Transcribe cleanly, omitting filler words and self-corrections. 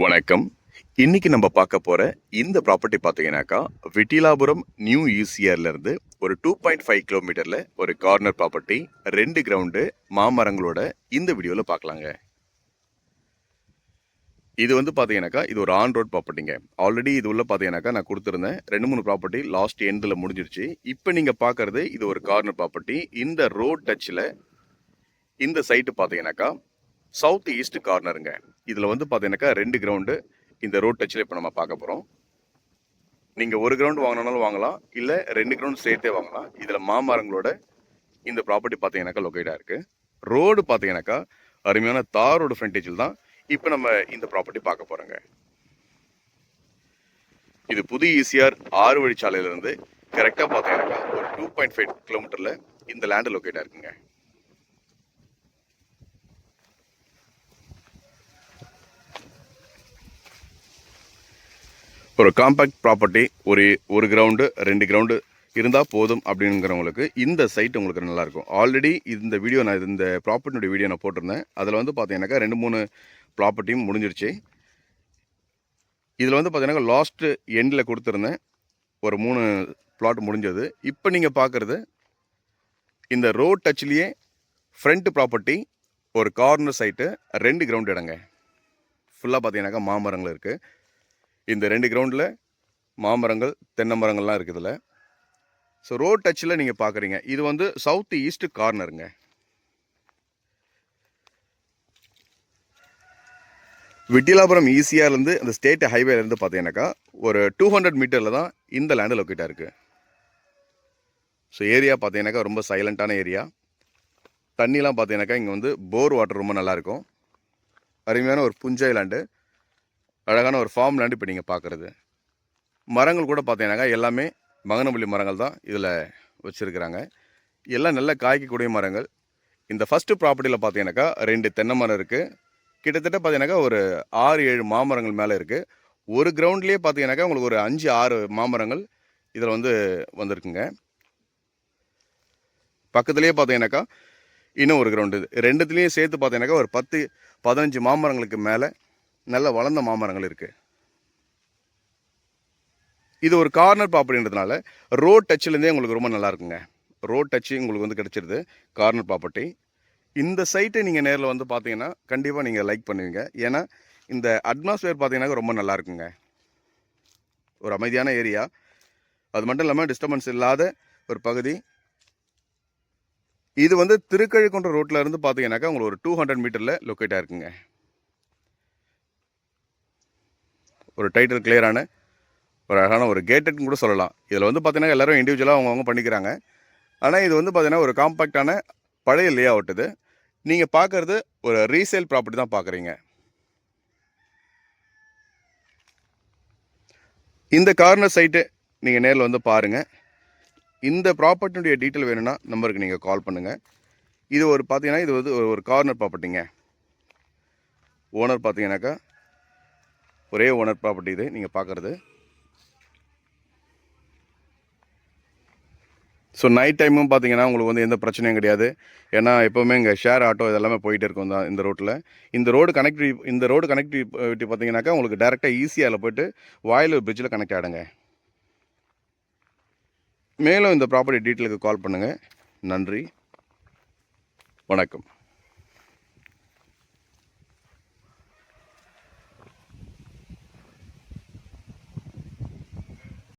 வணக்கம். இன்னைக்கு நம்ம பார்க்க போற இந்த ப்ராப்பர்ட்டி பார்த்தீங்கன்னாக்கா, விட்டிலாபுரம் நியூ ஈசிஆர்ல இருந்து ஒரு 2.5 கிலோமீட்டர்ல ஒரு கார்னர் ப்ராப்பர்ட்டி, 2 கிரவுண்டு, மாமரங்களோட இந்த வீடியோல பார்க்கலாங்க. இது வந்து பார்த்தீங்கன்னாக்கா, இது ஒரு ஆன் ரோட் ப்ராப்பர்ட்டிங்க. ஆல்ரெடி இது உள்ள பார்த்தீங்கன்னாக்கா, நான் கொடுத்துருந்தேன் 2-3 ப்ராப்பர்ட்டி லாஸ்ட் எண்டில் முடிஞ்சிருச்சு. இப்போ நீங்கள் பார்க்கறது இது ஒரு கார்னர் ப்ராப்பர்ட்டி. இந்த ரோட் டச்சில் இந்த சைட்டு பார்த்தீங்கன்னாக்கா சவுத் ஈஸ்ட் கார்னருங்க. இதில் வந்து பார்த்தீங்கன்னாக்கா 2 கிரவுண்டு இந்த ரோட் டச்சில் இப்போ நம்ம பார்க்க போகிறோம். நீங்கள் ஒரு கிரவுண்டு வாங்கினாலும் வாங்கலாம், இல்லை 2 கிரவுண்ட் சேர்த்தே வாங்கலாம். இதில் மாமரங்களோட இந்த ப்ராப்பர்ட்டி பார்த்தீங்கன்னாக்கா லொக்கேட்டாக இருக்குது. ரோடு பார்த்தீங்கன்னாக்கா அருமையான தாரோட ஃப்ரண்டேஜில் தான் இப்போ நம்ம இந்த ப்ராப்பர்ட்டி பார்க்க போகிறோங்க. இது புது ஈசிஆர் 6 வழிச்சாலையிலேருந்து கரெக்டாக பார்த்தீங்கன்னாக்கா ஒரு 2.5 கிலோமீட்டரில் இந்த லேண்டு லொக்கேட்டாக இருக்குங்க. ஒரு காம்பேக்ட் ப்ராப்பர்ட்டி, ஒரு கிரவுண்டு 2 கிரவுண்டு இருந்தால் போதும் அப்படிங்கிறவங்களுக்கு இந்த சைட் உங்களுக்கு நல்லாயிருக்கும். ஆல்ரெடி இந்த வீடியோ நான் இந்த ப்ராப்பர்ட்டினுடைய வீடியோ நான் போட்டிருந்தேன். அதில் வந்து பார்த்தீங்கன்னாக்கா 2-3 ப்ராப்பர்ட்டியும் முடிஞ்சிருச்சு. இதில் வந்து பார்த்தீங்கன்னா லாஸ்ட்டு எண்டில் கொடுத்துருந்தேன் ஒரு 3 பிளாட் முடிஞ்சது. இப்போ நீங்கள் பார்க்குறது இந்த ரோட் டச்லேயே ஃப்ரண்ட் ப்ராப்பர்ட்டி, ஒரு கார்னர் சைட்டு, 2 கிரவுண்ட் இடங்க. ஃபுல்லாக பார்த்தீங்கன்னாக்கா மாமரங்கள் இருக்குது. இந்த 2 கிரவுண்டில் மாமரங்கள், தென்னை மரங்கள்லாம் இருக்குது இதில். ஸோ ரோட் டச்சில் நீங்கள் பார்க்குறீங்க. இது வந்து சவுத் ஈஸ்ட் கார்னருங்க. விட்டிலாபுரம் ஈசிஆர்லேருந்து அந்த ஸ்டேட் ஹைவேலேருந்து பார்த்தீங்கன்னாக்கா ஒரு 200 மீட்டரில் தான் இந்த லேண்டு லொக்கேட்டாக இருக்குது. ஸோ ஏரியா பார்த்தீங்கன்னாக்கா ரொம்ப சைலண்ட்டான ஏரியா. தண்ணிலாம் பார்த்தீங்கன்னாக்கா இங்கே வந்து போர் வாட்டர் ரொம்ப நல்லாயிருக்கும். அருமையான ஒரு புஞ்சை லேண்டு, அழகான ஒரு ஃபார்ம் லேண்டு இப்போ நீங்கள் பார்க்குறது. மரங்கள் கூட பார்த்தீங்கன்னாக்கா எல்லாமே மகனவள்ளி மரங்கள் தான் இதில் வச்சுருக்கிறாங்க. எல்லாம் நல்ல காய்க்கக்கூடிய மரங்கள். இந்த ஃபஸ்ட்டு ப்ராப்பர்ட்டியில் பார்த்தீங்கன்னாக்கா 2 தென்னை மரம் இருக்குது. கிட்டத்தட்ட பார்த்தீங்கன்னாக்கா ஒரு 6-7 மாமரங்கள் மேலே இருக்குது. ஒரு கிரவுண்ட்லேயே பார்த்தீங்கன்னாக்கா உங்களுக்கு ஒரு 5-6 மாமரங்கள் இதில் வந்திருக்குங்க. பக்கத்துலேயே பார்த்தீங்கன்னாக்கா இன்னும் ஒரு கிரவுண்டு, ரெண்டுத்துலேயும் சேர்த்து பார்த்தீங்கன்னாக்கா ஒரு 10-15 மாமரங்களுக்கு மேலே நல்ல வளர்ந்த மாமரங்கள் இருக்குது. இது ஒரு கார்னர் ப்ராப்பர்ட்டின்றதுனால ரோட் டச்சிலேருந்தே உங்களுக்கு ரொம்ப நல்லா இருக்குங்க. ரோட் டச்சு உங்களுக்கு வந்து கிடச்சிருது கார்னர் ப்ராப்பர்ட்டி. இந்த சைட்டை நீங்கள் நேரில் வந்து பார்த்தீங்கன்னா கண்டிப்பாக நீங்கள் லைக் பண்ணுவீங்க. ஏன்னா இந்த அட்மாஸ்பியர் பார்த்தீங்கன்னா ரொம்ப நல்லா இருக்குங்க. ஒரு அமைதியான ஏரியா, அது மட்டும் இல்லாமல் டிஸ்டர்பன்ஸ் இல்லாத ஒரு பகுதி. இது வந்து திருக்கழிக்குன்ற ரோட்டில் இருந்து பார்த்தீங்கன்னாக்கா உங்களுக்கு ஒரு 200 மீட்டரில் லொக்கேட்டாக இருக்குங்க. ஒரு டைட்டில் கிளியரான ஒரு அழகான ஒரு கேட்டட்னு கூட சொல்லலாம். இதில் வந்து பார்த்தீங்கன்னா எல்லோரும் இண்டிவிஜுவலாக அவங்கவுங்க பண்ணிக்கிறாங்க. ஆனால் இது வந்து பார்த்தீங்கன்னா ஒரு காம்பேக்டான பழைய லே அவுட். இது நீங்கள் பார்க்குறது ஒரு ரீசேல் ப்ராப்பர்ட்டி தான் பார்க்குறீங்க. இந்த கார்னர் சைட்டு நீங்கள் நேரில் வந்து பாருங்கள். இந்த ப்ராப்பர்ட்டினுடைய டீட்டெயில் வேணும்னா நம்பருக்கு நீங்கள் கால் பண்ணுங்கள். இது ஒரு பார்த்தீங்கன்னா இது வந்து ஒரு கார்னர் ப்ராப்பர்ட்டிங்க. ஓனர் பார்த்தீங்கன்னாக்கா ஒரே ஓனர் ப்ராப்பர்ட்டி இது நீங்கள் பார்க்குறது. ஸோ நைட் டைமும் பார்த்தீங்கன்னா உங்களுக்கு வந்து எந்த பிரச்சனையும் கிடையாது. ஏன்னா எப்போவுமே இங்கே ஷேர் ஆட்டோ இதெல்லாமே போயிட்டு இருக்கும் தான் இந்த ரோட்டில். இந்த ரோடு கனெக்டிவிட்டி பார்த்தீங்கன்னாக்கா உங்களுக்கு டேரெக்டாக ஈஸியாக போய்ட்டு வாயிலூர் பிரிட்ஜில் கனெக்ட் ஆகிடுங்க. மேலும் இந்த ப்ராப்பர்ட்டி டீட்டெயிலுக்கு கால் பண்ணுங்கள். நன்றி, வணக்கம்.